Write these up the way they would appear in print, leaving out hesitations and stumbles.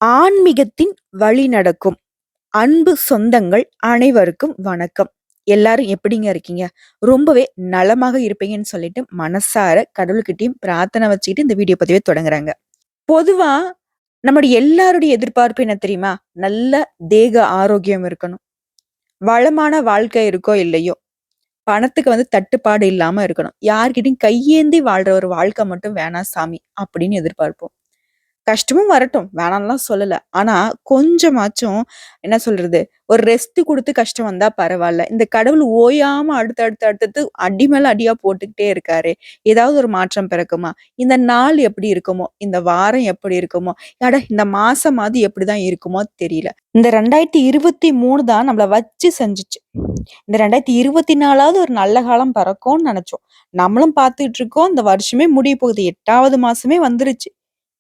ஆன்மீகத்தின் வழி நடக்கும் அன்பு சொந்தங்கள் அனைவருக்கும் வணக்கம். எல்லாரும் எப்படிங்க இருக்கீங்க? ரொம்பவே நலமாக இருப்பீங்கன்னு சொல்லிட்டு மனசார கடவுள்கிட்டயும் பிரார்த்தனை வச்சுக்கிட்டு இந்த வீடியோ பதிவே தொடங்குறாங்க. பொதுவா நம்முடைய எல்லாருடைய எதிர்பார்ப்பு என்ன தெரியுமா? நல்ல தேக ஆரோக்கியம் இருக்கணும். வளமான வாழ்க்கை இருக்கோ இல்லையோ, பணத்துக்கு தட்டுப்பாடு இல்லாம இருக்கணும். யார்கிட்டயும் கையேந்தி வாழ்ற ஒரு வாழ்க்கை மட்டும் வேணாம் சாமி அப்படின்னு எதிர்பார்ப்போம். கஷ்டமும் வரட்டும். வேணான்லாம் சொல்லல. ஆனா, கொஞ்சமாச்சும் என்ன சொல்றது? ஒரு ரெஸ்ட் குடுத்து கஷ்டம் வந்தா பரவால்ல. இந்த கடவுள் ஓயாம அடுத்தடுத்து அடி மேல அடியா போட்டுக்கிட்டே இருக்காரே! ஏதாவது ஒரு மாற்றம் பிறக்குமா? இந்த நாள் எப்படி இருக்குமோ? இந்த வாரம் எப்படி இருக்குமோ? இந்த மாசமாவது எப்படிதான் இருக்குமோ தெரியல. இந்த 2023 தான் நம்மள வச்சு செஞ்சுச்சு. இந்த 2024வது ஒரு நல்ல காலம் பிறக்கும்னு நெனச்சோம். நம்மளும் பார்த்துட்டு இருக்கோம். இந்த வருஷமே முடிய போகுது. 8வது மாசமே வந்துருச்சு.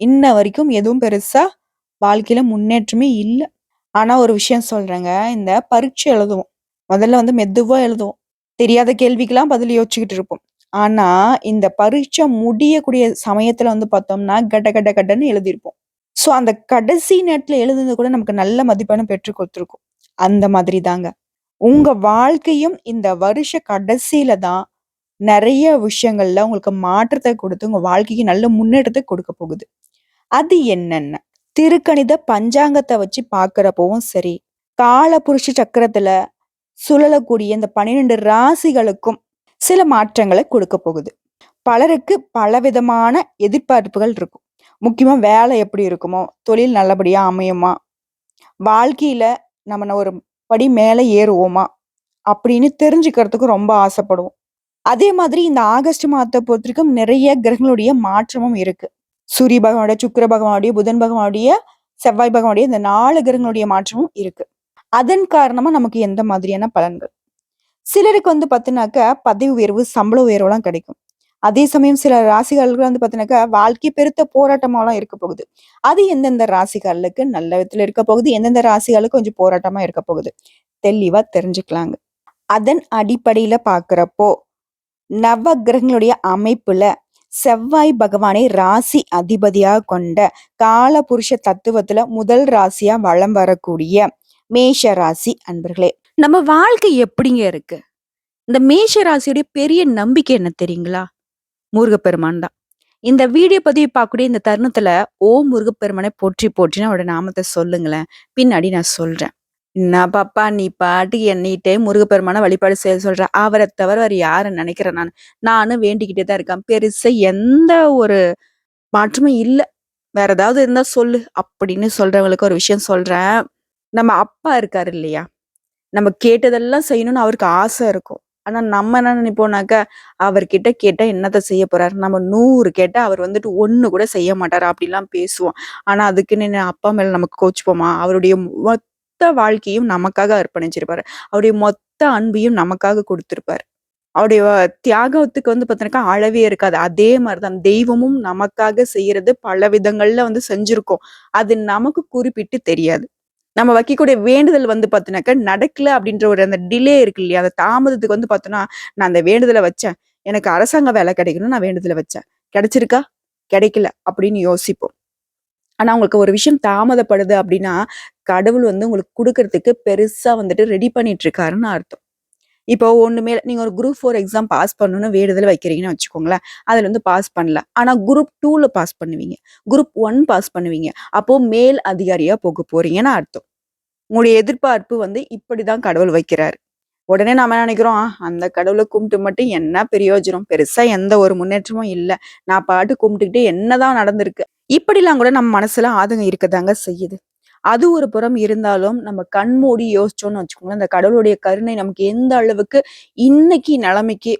இன்ன வரைக்கும் எதுவும் பெருசா வாழ்க்கையில முன்னேற்றமே இல்ல. ஆனா ஒரு விஷயம் சொல்றேங்க. இந்த பரீட்சை எழுதுவோம். முதல்ல மெதுவா எழுதுவோம். தெரியாத கேள்விக்கெல்லாம் பதில் யோசிச்சுக்கிட்டு இருப்போம். ஆனா, இந்த பரீட்சை முடியக்கூடிய சமயத்துல பார்த்தோம்னா, கட கட கடன்னு எழுதியிருப்போம். ஸோ, அந்த கடைசி நேரத்துல எழுதுனது கூட நமக்கு நல்ல மதிப்பெண்ண பெற்றுக் குடுத்துருக்கும். அந்த மாதிரி தாங்க. உங்க வாழ்க்கையும் இந்த வருஷ கடைசியில தான் நெறைய விஷயங்கள்ல உங்களுக்கு மாற்றத்த குடுத்து, உங்க வாழ்க்கைக்கு நல்ல முன்னேற்றத்த குடுக்க போகுது. அது என்னென்ன? திருக்கணித பஞ்சாங்கத்த வச்சு பார்க்கிறப்பவும் சரி, காலபுருஷ சக்கரத்துல சுழலக்கூடிய இந்த 12 ராசிகளுக்கும் சில மாற்றங்கள குடுக்க போகுது. பலருக்கு பலவிதமான எதிர்பார்ப்புகள் இருக்கும். முக்கியமா வேலை எப்படி இருக்குமோ, தொழில் நல்லபடியா அமையுமா, வாழ்க்கையில நம்ம ஒரு படி மேல ஏறுவோமா, அப்படின்னு தெரிஞ்சுக்கிறதுக்கு ரொம்ப ஆசைப்படுவோம். அதே மாதிரி இந்த ஆகஸ்ட் மாதத்த பொறுத்தவரைக்கும் நிறைய கிரகங்களுடைய மாற்றமும் இருக்கு. சூரிய பகவானுடைய, சுக்கிர பகவானுடைய, புதன் பகவானுடைய, செவ்வாய் பகவானுடைய இந்த 4 கிரகங்களுடைய மாற்றமும் இருக்கு. அதன் காரணமா நமக்கு எந்த மாதிரியான பலன்கள்? சிலருக்கு பாத்தீங்கன்னாக்க பதவி உயர்வு, சம்பள உயர்வுலாம் கிடைக்கும். அதே சமயம் சில ராசிகளுக்கு பாத்தீங்கன்னாக்கா வாழ்க்கை பெருத்த போராட்டமாலாம் இருக்க போகுது. அது எந்தெந்த ராசிகளுக்கு நல்ல விதத்துல இருக்க போகுது, எந்தெந்த ராசிகளுக்கு கொஞ்சம் போராட்டமா இருக்க போகுது. தெளிவா தெரிஞ்சுக்கலாங்க. அதன் அடிப்படையில பாக்குறப்போ நவ கிரகங்களுடைய அமைப்புல செவ்வாய் பகவானை ராசி அதிபதியா கொண்ட காலபுருஷ தத்துவத்துல முதல் ராசியா வலம் வரக்கூடிய மேஷ ராசி அன்பர்களே, நம்ம வாழ்க்கை எப்படிங்க இருக்கு? இந்த மேஷ ராசியுடைய பெரிய நம்பிக்கை என்ன தெரியுங்களா? முருகப்பெருமான் தான். இந்த வீடியோ பதிவு பார்க்கக்கூடிய இந்த தருணத்துல ஓம் முருகப்பெருமானை போற்றி போற்றின்னு அவரோட நாமத்தை சொல்லுங்களேன். பின்னாடி நான் சொல்றேன். என்ன பாப்பா நீ பாட்டுக்கு எண்ணிட்டே முருகப்பெருமான வழிபாடு செய்ய சொல்ற. அவரை தவிர வேற யார நினைக்கிறேன் நான். நானும் வேண்டிக்கிட்டே தான் இருக்கேன். பெருசா எந்த ஒரு மாற்றமும் இல்ல. வேற ஏதாவது இருந்தா சொல்லு அப்படின்னு சொல்றவங்களுக்கு ஒரு விஷயம் சொல்றேன். நம்ம அப்பா இருக்காரு இல்லையா? நம்ம கேட்டதெல்லாம் செய்யணும்னு அவருக்கு ஆசை இருக்கும். ஆனா நம்ம என்ன நினைப்போம்னாக்கா, அவர்கிட்ட கேட்டா என்னத்த செய்ய போறாரு? நம்ம 100 கேட்டா அவர் 1 கூட செய்ய மாட்டாரு அப்படிலாம் பேசுவோம். ஆனா அதுக்குன்னு அப்பா மேல நமக்கு கோச்சுப்போமா? அவருடைய மொத்த வாழ்க்கையும் நமக்காக அர்ப்பணிச்சிருப்பாரு. அவருடைய மொத்த அன்பையும் நமக்காக குடுத்திருப்பாரு. அவருடைய தியாகத்துக்கு பார்த்தீங்கன்னாக்கா அளவே இருக்காது. அதே மாரிதான் தெய்வமும் நமக்காக செய்யறது பல விதங்கள்ல செஞ்சிருக்கோம். அது நமக்கு குறிப்பிட்டு தெரியாது. நம்ம வைக்கக்கூடிய வேண்டுதல் பார்த்தீங்கன்னாக்கா, நடக்கல அப்படின்ற ஒரு அந்த டிலே இருக்கு இல்லையா? அந்த தாமதத்துக்கு பார்த்தோம்னா, நான் அந்த வேண்டுதல வச்சேன். எனக்கு அரசாங்க வேலை கிடைக்கணும்னு நான் வேண்டுதல வச்சேன். கிடைச்சிருக்கா? கிடைக்கல அப்படின்னு யோசிப்போம். ஆனா உங்களுக்கு ஒரு விஷயம் தாமதப்படுது அப்படின்னா, கடவுள் உங்களுக்கு குடுக்கறதுக்கு பெருசா ரெடி பண்ணிட்டு இருக்காருன்னு அர்த்தம். இப்போ ஒண்ணுமே நீங்க ஒரு குரூப் 4 எக்ஸாம் பாஸ் பண்ணணும்னு வேண்டுதல் வைக்கிறீங்கன்னு வச்சுக்கோங்களேன். அதுல பாஸ் பண்ணல. ஆனா குரூப் 2ல பாஸ் பண்ணுவீங்க. குரூப் 1 பாஸ் பண்ணுவீங்க. அப்போ மேல் அதிகாரியா போக போறீங்கன்னு அர்த்தம். உங்களுடைய எதிர்பார்ப்பு இப்படிதான் கடவுள் வைக்கிறாரு. உடனே நாம என்ன நினைக்கிறோம், அந்த கடவுளை கும்பிட்டு மட்டும் என்ன பிரயோஜனம்? பெருசா எந்த ஒரு முன்னேற்றமும் இல்ல. நான் பாட்டு கும்பிட்டுக்கிட்டே என்னதான் நடந்திருக்கு? இப்படிலாம் கூட நம்ம மனசுல ஆதங்கம் இருக்கதாங்க செய்யுது. அது ஒரு புறம் இருந்தாலும் நம்ம கண் மூடி யோசிச்சோம்னு வச்சுக்கோங்களேன், அந்த கடவுளுடைய கருணை நமக்கு எந்த அளவுக்கு இன்னைக்கு நிலைமைக்கு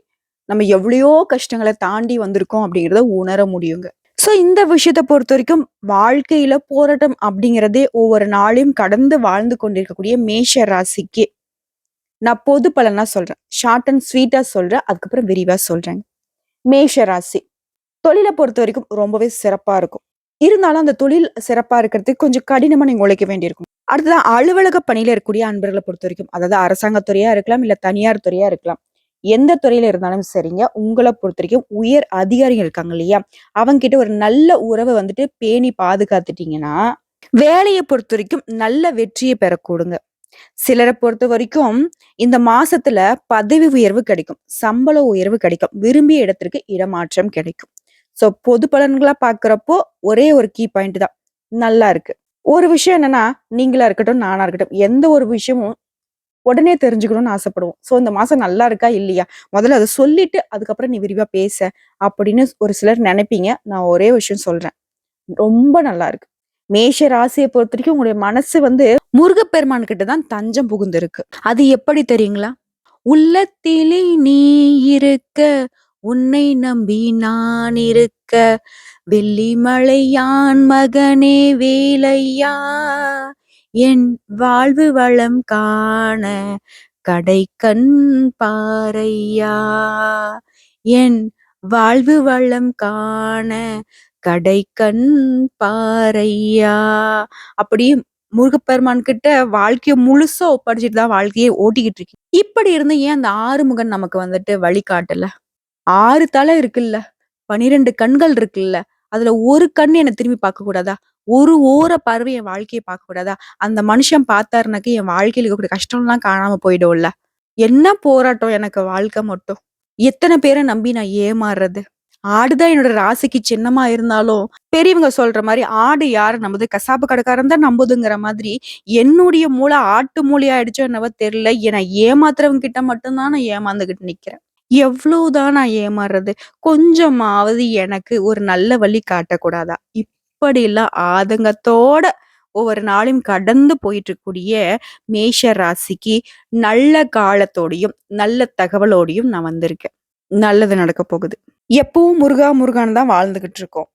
நம்ம எவ்வளையோ கஷ்டங்களை தாண்டி வந்திருக்கோம் அப்படிங்கிறத உணர முடியுங்க. சோ இந்த விஷயத்த பொறுத்தவரைக்கும் வாழ்க்கையில போராட்டம் அப்படிங்கிறதே ஒவ்வொரு நாளையும் கடந்து வாழ்ந்து கொண்டிருக்கக்கூடிய மேஷ ராசிக்கு நான் பொது பலனா சொல்றேன். ஷார்ட் அண்ட் ஸ்வீட்டா சொல்றேன். அதுக்கப்புறம் விரிவா சொல்றேங்க. மேஷ ராசி தொழிலை பொறுத்த வரைக்கும் ரொம்பவே சிறப்பா இருக்கும். இருந்தாலும் அந்த தொழில் சிறப்பா இருக்கிறதுக்கு கொஞ்சம் கடினமா நீங்க உழைக்க வேண்டியிருக்கும். அடுத்ததான் அலுவலக பணியில இருக்கக்கூடிய அன்பர்களை பொறுத்த வரைக்கும், அதாவது அரசாங்க துறையா இருக்கலாம், இல்ல தனியார் துறையா இருக்கலாம். எந்த துறையில இருந்தாலும் சரிங்க, உங்கள பொறுத்தவரைக்கும் உயர் அதிகாரிகள் இருக்காங்க இல்லையா? அவங்க கிட்ட ஒரு நல்ல உறவை பேணி பாதுகாத்துட்டீங்கன்னா, வேலைய பொறுத்தவரைக்கும் நல்ல வெற்றிய பெறக்கூடுங்க. சிலர பொறுத்தவரைக்கும் இந்த மாசத்துல பதவி உயர்வு கிடைக்கும். சம்பள உயர்வு கிடைக்கும். விரும்பிய இடத்திற்கு இடமாற்றம் கிடைக்கும். பொது பலன்களா பார்க்கிறப்போ ஒரே ஒரு கீ பாயிண்ட் தான். நல்லா இருக்கு. ஒரு விஷயம் என்னன்னா, நீங்களா இருக்கட்டும், நானா இருக்கட்டும், எந்த ஒரு விஷயமும் உடனே தெரிஞ்சுக்கணும்னு ஆசைப்படுவோம். இந்த மாசம் நல்லா இருக்கா? இல்லையா? முதல்ல அத சொல்லிட்டு, அதுக்கப்புறம் நீ விரிவா பேச அப்படின்னு ஒரு சிலர் நெனைப்பீங்க. நான் ஒரே விஷயம் சொல்றேன். ரொம்ப நல்லா இருக்கு. மேஷ ராசிய பொறுத்தவரைக்கும் உங்களுடைய மனசு முருகப்பெருமான் கிட்ட தான் தஞ்சம் புகுந்திருக்கு. அது எப்படி தெரியுங்களா? உள்ளத்திலே நீ இருக்க, உன்னை நம்பி நான் இருக்க, வெள்ளிமலையான் மகனே வேலையா, என் வாழ்வு வளம் காண கடைக்கண் பாரையா, என் வாழ்வு வளம் காண கடைக்கண் பாரையா. அப்படி முருகப்பெருமான் கிட்ட வாழ்க்கைய முழுசா ஒப்படைச்சுட்டு தான் வாழ்க்கையே ஓட்டிக்கிட்டு இருக்கீங்க. இப்படி இருந்து ஏன் அந்த ஆறுமுகன் நமக்கு வழிகாட்டல? 6 தலை இருக்குல்ல, 12 கண்கள் இருக்குல்ல, அதுல ஒரு கண் என்ன திரும்பி பார்க்க கூடாதா? ஒரு ஓர பார்வை என் வாழ்க்கைய பார்க்க கூடாதா? அந்த மனுஷன் பார்த்தாருனாக்க என் வாழ்க்கையில இருக்கக்கூடிய கஷ்டம்லாம் காணாம போயிடும்ல. என்ன போராட்டம் எனக்கு வாழ்க்கை மட்டும். எத்தன பேர நம்பி நான் ஏமாறுறது? ஆடுதான் என்னோட ராசிக்கு சின்னமா இருந்தாலும், பெரியவங்க சொல்ற மாரி ஆடு யார நம்புது? கசாப்பு கடைக்காரன் தான் நம்புதுங்கிற மாதிரி, என்னுடைய மூளை ஆட்டு மூளையா ஆயிடுச்சோ என்னவோ தெரியல. என்ன ஏமாத்துறவங்க கிட்ட மட்டும் தான் நான் ஏமாந்துகிட்டு நிக்கிறேன். எவ்வளவுதான் நான் ஏமாறுறது? கொஞ்சமாவது எனக்கு ஒரு நல்ல வழி காட்டக்கூடாதா? இப்படிலாம் ஆதங்கத்தோட ஒவ்வொரு நாளையும் கடந்து போயிட்டு இருக்கக்கூடிய மேஷ ராசிக்கு நல்ல காலத்தோடையும், நல்ல தகவலோடையும் நான் வந்திருக்கேன். நல்லது நடக்க போகுது. எப்பவும் முருகா முருகான்னு தான் வாழ்ந்துகிட்டு இருக்கோம்.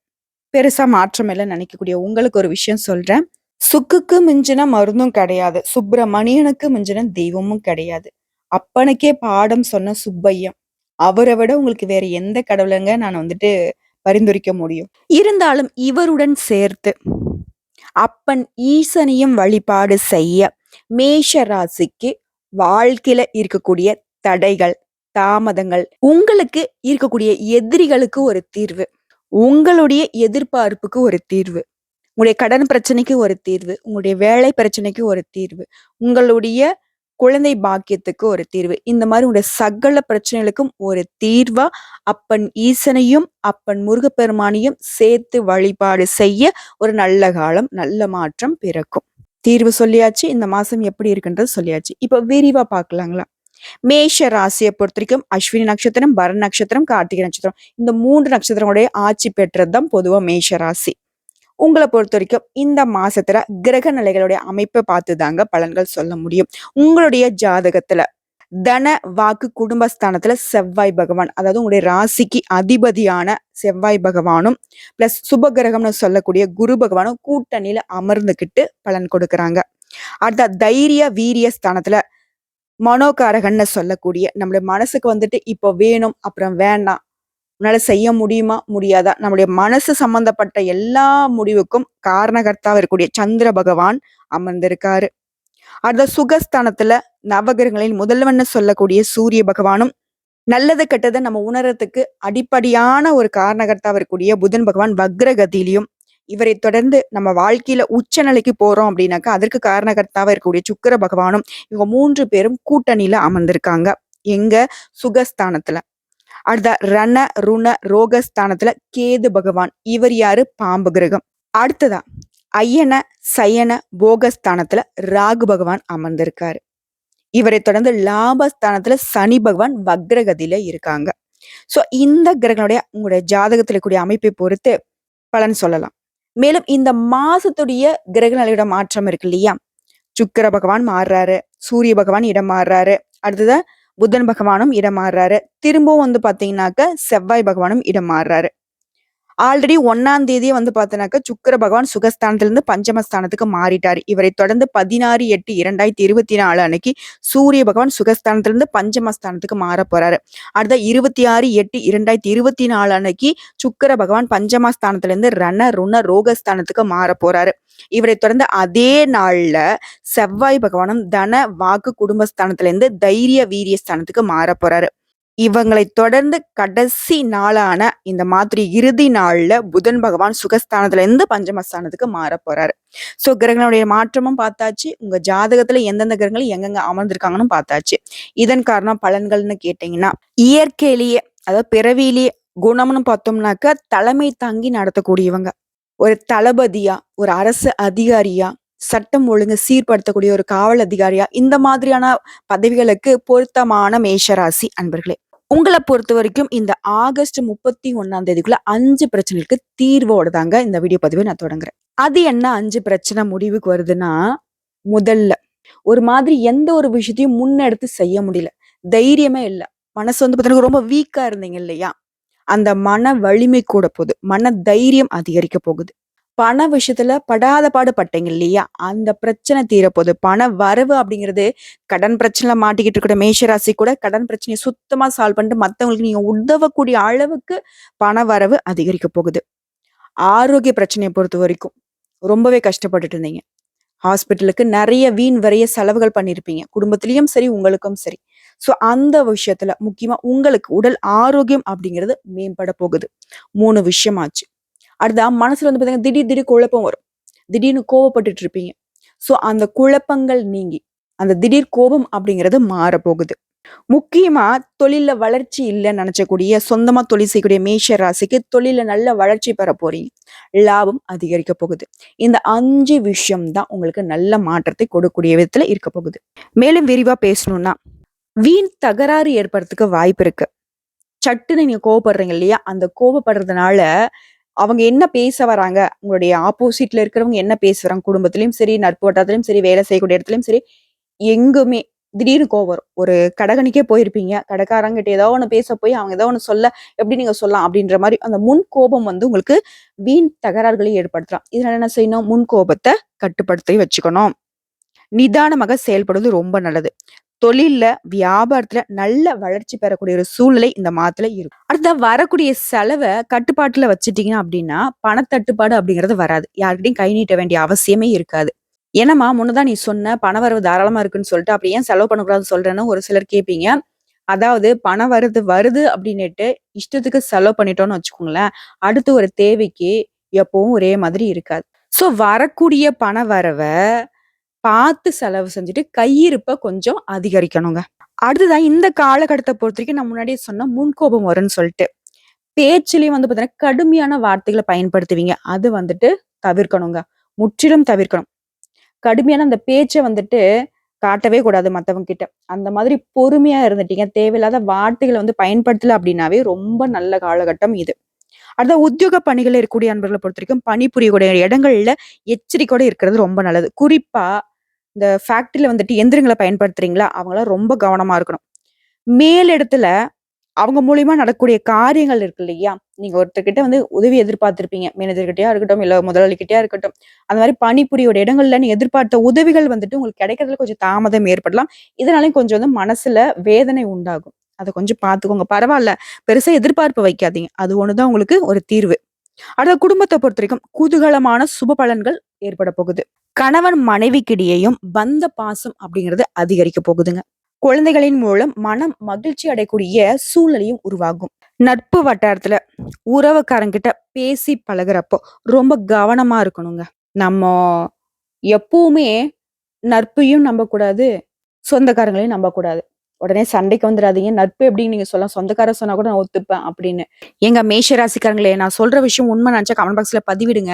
பெருசா மாற்றம் இல்லன்னு நினைக்கக்கூடிய உங்களுக்கு ஒரு விஷயம் சொல்றேன். சுக்குக்கு மிஞ்சின மருந்தும் கிடையாது. சுப்பிரமணியனுக்கு மிஞ்சின தெய்வமும் கிடையாது. அப்பனுக்கே பாடம் சொன்ன சுப்பையன். அவர விட உங்களுக்கு வேற எந்த கடவுளங்க நான் பரிந்துரைக்க முடியும். இருந்தாலும் இவருடன் சேர்த்து அப்பன் ஈசனையும் வழிபாடு செய்ய மேஷ ராசிக்கு வாழ்க்கையில இருக்கக்கூடிய தடைகள், தாமதங்கள், உங்களுக்கு இருக்கக்கூடிய எதிரிகளுக்கு ஒரு தீர்வு, உங்களுடைய எதிர்பார்ப்புக்கு ஒரு தீர்வு, உங்களுடைய கடன் பிரச்சனைக்கு ஒரு தீர்வு, உங்களுடைய வேலை பிரச்சனைக்கு ஒரு தீர்வு, உங்களுடைய குழந்தை பாக்கியத்துக்கு ஒரு தீர்வு. இந்த மாதிரி உங்களுடைய சகல பிரச்சனைகளுக்கும் ஒரு தீர்வா அப்பன் ஈசனையும், அப்பன் முருகப்பெருமானையும் சேர்த்து வழிபாடு செய்ய ஒரு நல்ல காலம், நல்ல மாற்றம் பிறக்கும். தீர்வு சொல்லியாச்சு. இந்த மாசம் எப்படி இருக்குன்றது சொல்லியாச்சு. இப்ப விரிவா பார்க்கலாங்களா? மேஷ ராசியை பொறுத்தவரைக்கும் அஸ்வினி நட்சத்திரம், பரண நட்சத்திரம், கார்த்திகை நட்சத்திரம். இந்த 3 நட்சத்திரங்களுடைய ஆட்சி பெற்றதுதான் பொதுவா மேஷ ராசி. உங்கள பொறுத்தவரைக்கும் இந்த மாசத்துல கிரக நிலைகளுடைய அமைப்பை பார்த்து தாங்க பலன்கள் சொல்ல முடியும். உங்களுடைய ஜாதகத்துல தன, வாக்கு, குடும்பஸ்தானத்துல செவ்வாய் பகவான், அதாவது உங்களுடைய ராசிக்கு அதிபதியான செவ்வாய் பகவானும் பிளஸ் சுப கிரகம்னு சொல்லக்கூடிய குரு பகவானும் கூட்டணியில அமர்ந்துகிட்டு பலன் கொடுக்கறாங்க. அடுத்த தைரிய, வீரிய ஸ்தானத்துல மனோகாரகன்னு சொல்லக்கூடிய நம்மளுடைய மனசுக்கு இப்போ வேணும், அப்புறம் வேண்டாம், உன்னால செய்ய முடியுமா? முடியாதா? நம்முடைய மனசு சம்பந்தப்பட்ட எல்லா முடிவுக்கும் காரணகர்த்தாவா இருக்கக்கூடிய சந்திர பகவான் அமர்ந்திருக்காரு. அடுத்த சுகஸ்தானத்துல நவகிரகங்களின் முதல்வன்னு சொல்லக்கூடிய சூரிய பகவானும், நல்லது கெட்டதை நம்ம உணர்றதுக்கு அடிப்படையான ஒரு காரணகர்த்தாவா இருக்கக்கூடிய புதன் பகவான் வக்ரகதியிலையும், இவரை தொடர்ந்து நம்ம வாழ்க்கையில உச்ச நிலைக்கு போறோம் அப்படின்னாக்கா அதற்கு காரணகர்த்தாவா இருக்கக்கூடிய சுக்கிர பகவானும், இவங்க 3 பேரும் கூட்டணியில அமர்ந்திருக்காங்க. எங்க? சுகஸ்தானத்துல. அடுத்த ரண, ருண, ரோகஸ்தானத்துல கேது பகவான். இவர் யாரு? பாம்பு கிரகம். அடுத்ததா அயன, சயன, போகஸ்தானத்துல ராகு பகவான் அமர்ந்திருக்காரு. இவரை தொடர்ந்து லாபஸ்தானத்துல சனி பகவான் வக்ரகதியில இருக்காங்க. இந்த கிரகனுடைய உங்களுடைய ஜாதகத்துல கூடிய அமைப்பை பொறுத்து பலன் சொல்லலாம். மேலும் இந்த மாசத்துடைய கிரக நிலையோட மாற்றம் இருக்கு இல்லையா? சுக்கிர பகவான் மாறுறாரு, சூரிய பகவான் இடம் மாறுறாரு, அடுத்தது புதன் பகவானும் இடம் மாறுறாரு, திரும்பவும் பாத்தீங்கன்னாக்க செவ்வாய் பகவானும் இடம் மாறுறாரு. ஆல்ரெடி 1ஆம் தேதியே பார்த்தனாக்க சுக்கிர பகவான் சுகஸ்தானத்திலிருந்து பஞ்சமஸ்தானத்துக்கு மாறிட்டாரு. இவரை தொடர்ந்து 16/8/2024 அன்னைக்கு சூரிய பகவான் சுகஸ்தானத்திலிருந்து பஞ்சமஸ்தானத்துக்கு மாற போறாரு. அடுத்த 26/8/2024 அன்னைக்கு சுக்கிர பகவான் பஞ்சமஸ்தானத்திலிருந்து ரண, ருண, ரோகஸ்தானத்துக்கு மாற போறாரு. இவரை தொடர்ந்து அதே நாள்ல செவ்வாய் பகவானும் தன, வாக்கு, குடும்பஸ்தானத்திலிருந்து தைரிய, வீரிய ஸ்தானத்துக்கு மாற போறாரு. இவங்களை தொடர்ந்து கடைசி நாளான இந்த மாதிரி இறுதி நாள்ல புதன் பகவான் சுகஸ்தானத்துல இருந்து பஞ்சமஸ்தானத்துக்கு மாற போறாரு. சோ கிரகங்களுடைய மாற்றமும் பார்த்தாச்சு. உங்க ஜாதகத்துல எந்தெந்த கிரகங்கள் எங்கெங்க அமர்ந்திருக்காங்கன்னு பார்த்தாச்சு. இதன் காரணம் பலன்கள்னு கேட்டீங்கன்னா, இயற்கையிலேயே அதாவது பிறவியிலேயே குணம்னு பார்த்தோம்னாக்க தலைமை தாங்கி நடத்தக்கூடியவங்க. ஒரு தளபதியா, ஒரு அரசு அதிகாரியா, சட்டம் ஒழுங்கு சீர்படுத்தக்கூடிய ஒரு காவல் அதிகாரியா, இந்த மாதிரியான பதவிகளுக்கு பொருத்தமான மேஷராசி அன்பர்களே. உங்கள பொறுத்தவரைக்கும் இந்த ஆகஸ்ட் 31ஆம் தேதிக்குள்ள 5 பிரச்சனைகளுக்கு தீர்வோட தாங்க இந்த வீடியோ பதிவை நான் தொடங்குறேன். அது என்ன 5 பிரச்சனை முடிவுக்கு வருதுன்னா, முதல்ல ஒரு மாதிரி எந்த ஒரு விஷயத்தையும் முன்னெடுத்து செய்ய முடியல. தைரியமே இல்ல. மனசு வந்து பார்த்தீங்கன்னா ரொம்ப வீக்கா இருந்தீங்க இல்லையா? அந்த மன வலிமை கூட போகுது. மன தைரியம் அதிகரிக்க போகுது. பண விஷயத்துல படாத பாடு பட்டீங்க இல்லையா? அந்த பிரச்சனை தீரப்போகுது. பண வரவு அப்படிங்கிறது கடன் பிரச்சனையில மாட்டிக்கிட்டு இருக்கிற மேஷராசி கூட கடன் பிரச்சனையை சுத்தமா சால்வ் பண்ணிட்டு மத்தவங்களுக்கு நீங்க உதவக்கூடிய அளவுக்கு பண வரவு அதிகரிக்க போகுது. ஆரோக்கிய பிரச்சனையை பொறுத்த வரைக்கும் ரொம்பவே கஷ்டப்பட்டுட்டு இருந்தீங்க. ஹாஸ்பிட்டலுக்கு நிறைய வீண் வரைய செலவுகள் பண்ணியிருப்பீங்க. குடும்பத்திலயும் சரி, உங்களுக்கும் சரி. சோ அந்த விஷயத்துல முக்கியமா உங்களுக்கு உடல் ஆரோக்கியம் அப்படிங்கிறது மேம்பட போகுது. 3 விஷயம் ஆச்சு. அடுத்தா மனசுல வந்து பாத்தீங்கன்னா திடீர் திடீர் குழப்பம் வரும். திடீர்னு கோவப்பட்டுட்டு இருப்பீங்க. சோ அந்த குழப்பங்கள் நீங்கி அந்த திடீர் கோபம் அப்படிங்கிறது மாறப்போகுது. முக்கியமா தொழில்ல வளர்ச்சி இல்லைன்னு நினைச்சக்கூடிய சொந்தமா தொழில் செய்யக்கூடிய மேஷ ராசிக்கு தொழில நல்ல வளர்ச்சி பெற போறீங்க. லாபம் அதிகரிக்க போகுது. இந்த 5 விஷயம் தான் உங்களுக்கு நல்ல மாற்றத்தை கொடுக்கக்கூடிய விதத்துல இருக்க போகுது. மேலும் விரிவா பேசணும்னா, வீண் தகராறு ஏற்படுறதுக்கு வாய்ப்பு இருக்கு. சட்டுன்னு நீங்க கோவப்படுறீங்க இல்லையா? அந்த கோவப்படுறதுனால அவங்க என்ன பேச வராங்க, உங்களுடைய ஆப்போசிட்ல இருக்கிறவங்க என்ன பேச வராங்க, குடும்பத்திலயும் சரி, நட்பு வட்டாரத்திலயும் சரி, வேலை செய்யக்கூடிய இடத்துலயும் சரி, எங்குமே திடீர்னு கோவம் வரும். ஒரு கடைக்கணிக்கே போயிருப்பீங்க. கடைக்காரங்கிட்ட ஏதோ ஒண்ணு பேச போய் அவங்க ஏதோ ஒண்ணு சொல்ல, எப்படி நீங்க சொல்லலாம் அப்படின்ற மாரி அந்த முன் கோபம் வந்து உங்களுக்கு வீண் தகராறுகளை ஏற்படுத்தலாம். இதனால என்ன செய்யணும்? முன் கோபத்த கட்டுப்படுத்தி வச்சுக்கணும். நிதானமாக செயல்படுவது ரொம்ப நல்லது. தொழில்ல, வியாபாரத்துல நல்ல வளர்ச்சி பெறக்கூடிய ஒரு சூழ்நிலை இந்த மாதத்துல இருக்கும். அடுத்த வரக்கூடிய செலவ கட்டுப்பாட்டுல வச்சுட்டீங்க அப்படின்னா, பணத்தட்டுப்பாடு அப்படிங்கிறது வராது. யார்கிட்டயும் கை நீட்ட வேண்டிய அவசியமே இருக்காது. "என்னம்மா முன்னதான் நீ சொன்ன பணவரவு தாராளமா இருக்குன்னு சொல்லிட்டு, அப்படி ஏன் செலவு பண்ணக்கூடாதுன்னு சொல்றேன்னு" ஒரு சிலர் கேட்பீங்க. அதாவது பணம் வருது வருது அப்படின்னுட்டு இஷ்டத்துக்கு செலவு பண்ணிட்டோம்னு வச்சுக்கோங்களேன், அடுத்து ஒரு தேவைக்கு எப்பவும் ஒரே மாதிரி இருக்காது. சோ வரக்கூடிய பண வரவ பார்த்து செலவு செஞ்சுட்டு கையிருப்ப கொஞ்சம் அதிகரிக்கணுங்க. அடுத்ததா இந்த காலகட்டத்த பொறுத்தவரைக்கும் நான் முன்னாடியே சொன்ன முன்கோபம் வரும்ன்னு சொல்லிட்டு. பேச்சுலயும் வந்து பார்த்தீங்கன்னா, கடுமையான வார்த்தைகள பயன்படுத்துவீங்க. அது வந்துட்டு தவிர்க்கணுங்க. முற்றிலும் தவிர்க்கணும். கடுமையான அந்த பேச்ச வந்துட்டு காட்டவே கூடாது மத்தவங்க கிட்ட. அந்த மாதிரி பொறுமையா இருந்துட்டீங்க. தேவையில்லாத வார்த்தைகள வந்து பயன்படுத்தல அப்படின்னாவே ரொம்ப நல்ல காலகட்டம் இது. அடுத்த உத்தியோக பணிகள்ல இருக்கக்கூடிய அன்பர்கள பொறுத்தவரைக்கும் பணிபுரியக்கூடிய இடங்கள்ல எச்சரிக்கையோட இருக்கிறது ரொம்ப நல்லது. குறிப்பா இந்த ஃபேக்டரில வந்துட்டு எந்திரங்கள பயன்படுத்துறீங்களா? அவங்கலாம் ரொம்ப கவனமா இருக்கணும். மேலிடத்துல அவங்க மூலியமா நடக்கக்கூடிய காரியங்கள் இருக்கு இல்லையா? நீங்க ஒருத்தர்கிட்ட வந்து உதவி எதிர்பார்த்திருப்பீங்க. மேனேஜர் கிட்டயா இருக்கட்டும், இல்ல முதலாளி கிட்டயா இருக்கட்டும். அந்த மாரி பணிபுரியோட இடங்கள்ல நீங்க எதிர்பார்த்த உதவிகள் வந்துட்டு உங்களுக்கு கிடைக்கிறதுல கொஞ்சம் தாமதம் ஏற்படலாம். இதனாலயும் கொஞ்சம் வந்து மனசுல வேதனை உண்டாகும். அத கொஞ்சம் பார்த்துக்கோங்க. பரவால்ல. பெருசா எதிர்பார்ப்பு வைக்காதீங்க. அது ஒண்ணு தான் உங்களுக்கு ஒரு தீர்வு. அடுத்த குடும்பத்த பொறுத்தவரைக்கும் குதூகலமான சுப பலன்கள் ஏற்பட போகுது. கணவன் மனைவிக்கிடையேயும் பந்த பாசம் அப்படிங்கிறது அதிகரிக்க போகுதுங்க. குழந்தைகளின் மூலம் மனம் மகிழ்ச்சி அடையக்கூடிய சூழ்நிலையும் உருவாகும். நட்பு வட்டாரத்துல உறவுக்காரங்கிட்ட பேசி பழகுறப்போ ரொம்ப கவனமா இருக்கணுங்க. நம்ம எப்பவுமே நட்பையும் நம்பக்கூடாது, சொந்தக்காரங்களையும் நம்பக்கூடாது. உடனே சண்டைக்கு வந்துடாதீங்க. நட்பு எப்படின்னு நீங்க சொல்லலாம். சொந்தக்காரர் சொன்னா கூட நான் ஒத்துப்பேன் அப்படின்னு. ஏங்க மேஷ ராசிக்காரங்களே, நான் சொல்ற விஷயம் உண்மை நினைச்சா கமெண்ட் பாக்ஸ்ல பதிவிடுங்க.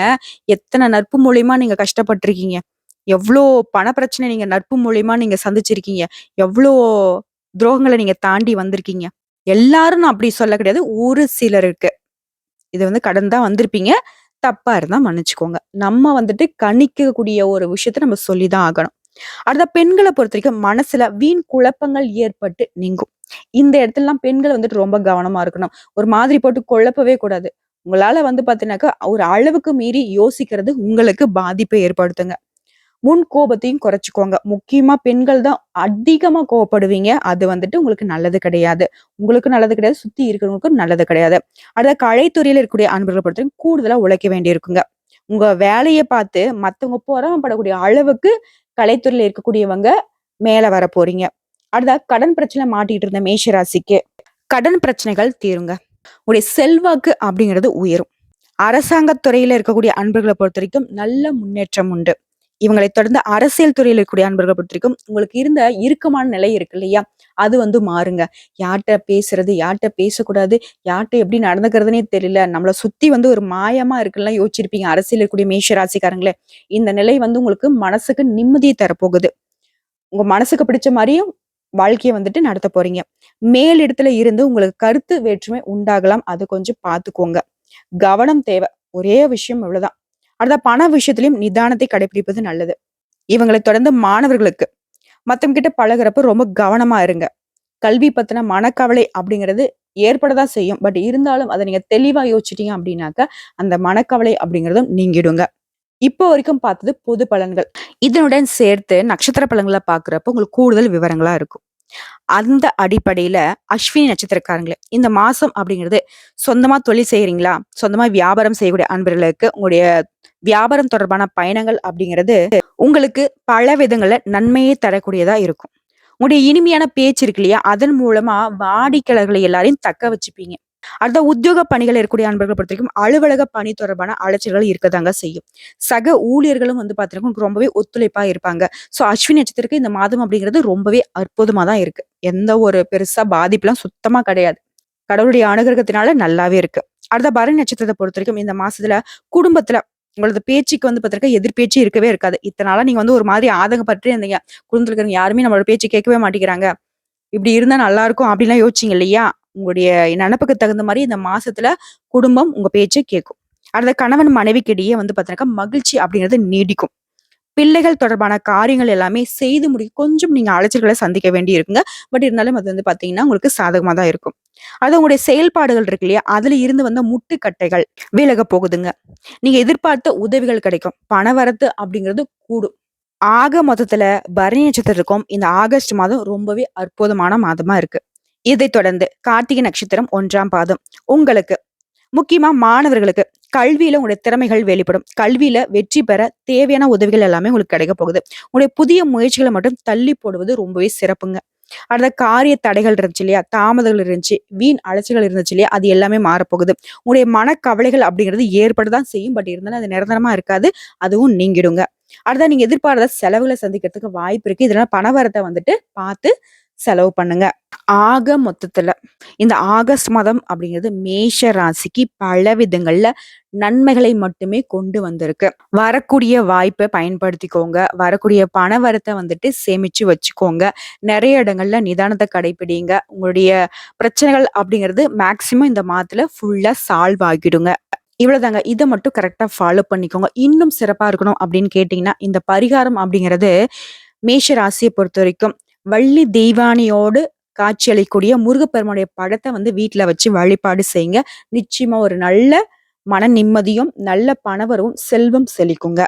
எத்தன நட்பு மூலியமா நீங்க கஷ்டப்பட்டுருக்கீங்க. எவ்ளோ பண பிரச்சனை நீங்க நட்பு மூலியமா நீங்க சந்திச்சிருக்கீங்க. எவ்ளோ துரோகங்கள நீங்க தாண்டி வந்திருக்கீங்க. எல்லாரும் நான் அப்படி சொல்ல கிடையாது. ஒரு சிலருக்கு. இது வந்து கடந்து தான் வந்திருப்பீங்க. தப்பா இருந்தா மன்னிச்சுக்கோங்க. நம்ம வந்துட்டு கணிக்கக்கூடிய ஒரு விஷயத்த நம்ம சொல்லி தான் ஆகணும். அடுத்த பெண்கள பொறுத்தவரைக்கும் மனசுல வீண் குழப்பங்கள் ஏற்பட்டு நீங்கும். இந்த இடத்துலலாம் பெண்கள் வந்துட்டு ரொம்ப கவனமா இருக்கணும். ஒரு மாதிரி போட்டு குழப்பவே கூடாது. உங்களால வந்து பார்த்தீங்கன்னாக்கா, ஒரு அளவுக்கு மீறி யோசிக்கிறது உங்களுக்கு பாதிப்பை ஏற்படுத்துங்க. முன் கோபத்தையும் குறைச்சுக்கோங்க. முக்கியமா பெண்கள் தான் அதிகமா கோவப்படுவீங்க. அது வந்துட்டு உங்களுக்கு நல்லது கிடையாது. உங்களுக்கும் நல்லது கிடையாது. சுத்தி இருக்கிறவங்களுக்கும் நல்லது கிடையாது. அடுத்த கலைத்துறையில இருக்கக்கூடிய அன்பர்கள பொறுத்தவரைக்கும் கூடுதலா உழைக்க வேண்டியிருக்குங்க. உங்க வேலைய பார்த்து மத்தவங்க பொறாமைப்படக்கூடிய அளவுக்கு கலைத்துறையில இருக்கக்கூடியவங்க மேல வரப்போறீங்க. அடுத்தா கடன் பிரச்சனை மாட்டிட்டு இருந்த மேஷ ராசிக்கு கடன் பிரச்சனைகள் தீருங்க. உங்களுடைய செல்வாக்கு அப்படிங்கிறது உயரும். அரசாங்கத் துறையில இருக்கக்கூடிய அன்பர்கள பொறுத்தவரைக்கும் நல்ல முன்னேற்றம் உண்டு. இவங்களைத் தொடர்ந்து அரசியல் துறையில இருக்கக்கூடிய அன்பர்கள பொறுத்தவரைக்கும், உங்களுக்கு இருந்த இறுக்கமான நிலை இருக்கு இல்லையா? அது மாறுங்க. யார்ட்ட பேசுறது? யார்ட்ட பேசக்கூடாது? யார்ட்ட எப்படி நடந்துக்கிறதுன்னே தெரியல. நம்மள சுத்தி ஒரு மாயமா இருக்குல்லாம் யோசிச்சிருப்பீங்க. அரசியல்ல இருக்கக்கூடிய மேஷ ராசிக்காரங்களே. இந்த நிலை உங்களுக்கு மனசுக்கு நிம்மதிய தரப்போகுது. உங்க மனசுக்கு பிடிச்ச மாரியும் வாழ்க்கைய நடத்தப் போறீங்க. மேலிடத்துல இருந்து உங்களுக்கு கருத்து வேற்றுமை உண்டாகலாம். அது கொஞ்சம் பார்த்துக்கோங்க. கவனம் தேவை. ஒரே விஷயம் இவ்வளவுதான். அடுத்த பண விஷயத்திலயும் நிதானத்தை கடைபிடிப்பது நல்லது. இவங்களை தொடர்ந்து மாணவர்களுக்கு மத்தவங்க கிட்ட பழகுறப்ப ரொம்ப கவனமா இருங்க. கல்வி பத்தின மனக்கவலை அப்படிங்கிறது ஏற்படதான் செய்யும். பட் இருந்தாலும் அதை நீங்க தெளிவா யோசிச்சிட்டீங்க அப்படின்னாக்க, அந்த மனக்கவலை அப்படிங்கிறதும் நீங்கிடுங்க. இப்போ வரைக்கும் பார்த்தது பொது பலன்கள். இதனுடன் சேர்த்து நட்சத்திர பலன்கள பார்க்கிறப்போ உங்களுக்கு கூடுதல் விவரங்களா இருக்கும். அந்த அடிப்படையில அஸ்வினி நட்சத்திரக்காரங்களே, இந்த மாசம் அப்படிங்கிறது சொந்தமா தொழில் செய்றீங்களா? சொந்தமா வியாபாரம் செய்யக்கூடிய அன்பர்களுக்கு உங்களுடைய வியாபாரம் தொடர்பான பயணங்கள் அப்படிங்கிறது உங்களுக்கு பல விதங்கள்ல நன்மையை தரக்கூடியதா இருக்கும். உங்களுடைய இனிமையான பேச்சு இருக்கு இல்லையா? அதன் மூலமா வாடிக்கையாளர்களை எல்லாரையும் தக்க வச்சுப்பீங்க. அடுத்த உத்தியோக பணிகள் இருக்கக்கூடிய அன்பர்களை பொறுத்தவரைக்கும் அலுவலக பணி தொடர்பான அலைச்சல்கள் இருக்கதாங்க செய்யும். சக ஊழியர்களும் பாத்தீங்கன்னா உங்களுக்கு ரொம்பவே ஒத்துழைப்பா இருப்பாங்க. சோ அஸ்வினி நட்சத்திரத்துக்கு இந்த மாதம் அப்படிங்கிறது ரொம்பவே அற்புதமா தான் இருக்கு. எந்த ஒரு பெருசா பாதிப்புலாம் சுத்தமா கிடையாது. கடவுளுடைய அனுகிரகத்தினால நல்லாவே இருக்கு. அடுத்த பரணி நட்சத்திரத்தை பொறுத்தவரைக்கும் இந்த மாசத்துல குடும்பத்துல உங்களது பேச்சுக்கு பாத்தீங்கன்னா எதிர்பேச்சு இருக்கவே இருக்காது. இத்தனை நாளா நீங்க ஒரு மாதிரி ஆதங்கப்பட்டே இருந்தீங்க. குடும்பத்துல இருக்கிறவங்க யாருமே நம்மளோட பேச்சு கேட்கவே மாட்டேங்கிறாங்க. இப்படி இருந்தா நல்லா இருக்கும் அப்படிலாம் யோசிச்சீங்க இல்லையா? உங்களுடைய நினப்புக்கு தகுந்த மாரி இந்த மாசத்துல குடும்பம் உங்க பேச்ச கேட்கும். அடுத்த கணவன் மனைவிக்கிடையே பாத்தீங்கன்னா மகிழ்ச்சி அப்படிங்கிறது நீடிக்கும். பிள்ளைகள் தொடர்பான காரியங்கள் எல்லாமே செய்து முடிக்க கொஞ்சம் நீங்க அலைச்சல்களை சந்திக்க வேண்டி இருக்குங்க. பட் இருந்தாலும் அது பாத்தீங்கன்னா உங்களுக்கு சாதகமா தான் இருக்கும். அது உங்களுடைய செயல்பாடுகள் இருக்கு இல்லையா? அதுல இருந்து வந்த முட்டுக்கட்டைகள் விலக போகுதுங்க. நீங்க எதிர்பார்த்த உதவிகள் கிடைக்கும். பணவரத்து அப்படிங்கிறது கூடும். ஆக மொத்தத்துல பரணி நட்சத்திரத்துக்கும் இந்த ஆகஸ்ட் மாதம் ரொம்பவே அற்புதமான மாதமா இருக்கு. இதைத் தொடர்ந்து கார்த்திகை நட்சத்திரம் 1ஆம் பாதம் உங்களுக்கு முக்கியமா மாணவர்களுக்கு கல்வியில உங்களுடைய திறமைகள் வெளிப்படும். கல்வியில வெற்றி பெற தேவையான உதவிகள் எல்லாமே உங்களுக்கு கிடைக்க போகுது. உங்களுடைய புதிய முயற்சிகளை மட்டும் தள்ளி போடுவது ரொம்பவே சிறப்புங்க. அடுத்த காரிய தடைகள் இருந்துச்சு இல்லையா? தாமதங்கள் இருந்துச்சு, வீண் அலைச்சல்கள் இருந்துச்சு இல்லையா? அது எல்லாமே மாறப்போகுது. உங்களுடைய மனக்கவலைகள் அப்படிங்கிறது ஏற்படதான் செய்யும். பட் இருந்தாலும் அது நிரந்தரமா இருக்காது. அதுவும் நீங்கிடுங்க. அடுத்தது நீங்க எதிர்பாராத செலவுகளை சந்திக்கிறதுக்கு வாய்ப்பு இருக்கு. இதனால பணவரத்த பார்த்து செலவு பண்ணுங்க. ஆக மொத்தத்துல இந்த ஆகஸ்ட் மாதம் அப்படிங்கிறது மேஷ ராசிக்கு பல விதங்கள்ல நன்மைகளை மட்டுமே கொண்டு வந்திருக்கு. வரக்கூடிய வாய்ப்பை பயன்படுத்திக்கோங்க. வரக்கூடிய பணவரத்த சேமிச்சு வச்சுக்கோங்க. நிறைய இடங்கள்ல நிதானத்தை கடைபிடிங்க. உங்களுடைய பிரச்சனைகள் அப்படிங்கிறது மேக்சிமம் இந்த மாதத்துல ஃபுல்லா சால்வ் ஆகிடுங்க. இவ்வளவுதாங்க. இத மட்டும் கரெக்ட்டா ஃபாலோ பண்ணிக்கோங்க. இன்னும் சிறப்பா இருக்கணும் அப்படின்னு கேட்டீங்கன்னா, இந்த பரிகாரம் அப்படிங்கிறது மேஷ ராசிய பொறுத்தவரைக்கும் வள்ளி தெய்வானையோடு காட்சியளிக்கக்கூடிய முருகப்பெருமானுடைய படத்த வீட்ல வச்சு வழிபாடு செய்யுங்க. நிச்சயமா ஒரு நல்ல மன நிம்மதியும், நல்ல பணவரவும், செல்வம் செழிக்குங்க.